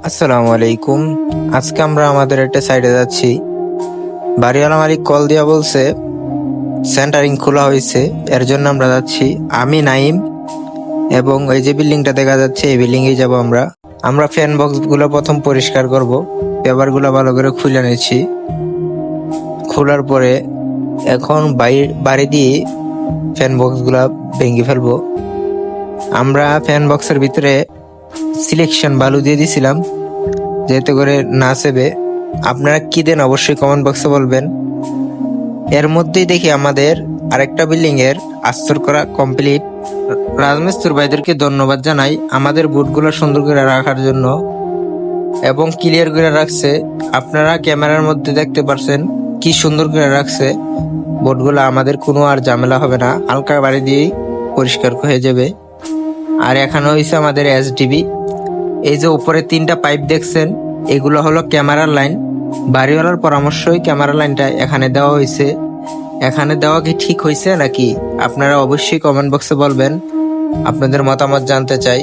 আসসালামু আলাইকুম। আজকে আমরা আমাদের একটা সাইডে যাচ্ছি। বাড়িওয়ালা মালিক কল দিয়া বলছে সেন্টারিং খোলা হয়েছে, এর জন্য আমরা যাচ্ছি। আমি নাইম এবং এই যে বিল্ডিংটা দেখা যাচ্ছে এই বিল্ডিং এ যাব আমরা। আমরা ফ্যান বক্স গুলো প্রথম পরিষ্কার করব, পেপার গুলো ভালো করে খুলে নিচ্ছি। খোলার পরে এখন বাড়ি দিয়ে ফ্যান বক্স গুলা ভেঙে ফেলবো। আমরা ফ্যান বক্সের ভিতরে সিলেকশন বালু দিয়ে দিছিলাম যাতে করে না সেবে। আপনারা কি দেন অবশ্যই কমেন্ট বক্সে বলবেন। এর মধ্যেই দেখি আমাদের আরেকটা বিল্ডিং এর আস্তর করা কমপ্লিট। রাজমিস্ত্রি ভাইদেরকে ধন্যবাদ জানাই আমাদের বুটগুলো সুন্দর করে রাখার জন্য এবং ক্লিয়ার করে রাখছে। আপনারা ক্যামেরার মধ্যে দেখতে পারছেন কি সুন্দর করে রাখছে বোর্ডগুলো। আমাদের কোনো আর ঝামেলা হবে না, হালকা বাড়ি দিয়েই পরিষ্কার হয়ে যাবে। আর এখানে হয়েছে আমাদের এসডিবি। এই যে উপরে 3টা পাইপ দেখছেন, এগুলো হলো ক্যামেরার লাইন। বাড়িওয়ালার পরামর্শই ক্যামেরা লাইনটা এখানে দেওয়া হয়েছে। এখানে দেওয়া কি ঠিক হয়েছে নাকি আপনারা অবশ্যই কমেন্ট বক্সে বলবেন, আপনাদের মতামত জানতে চাই।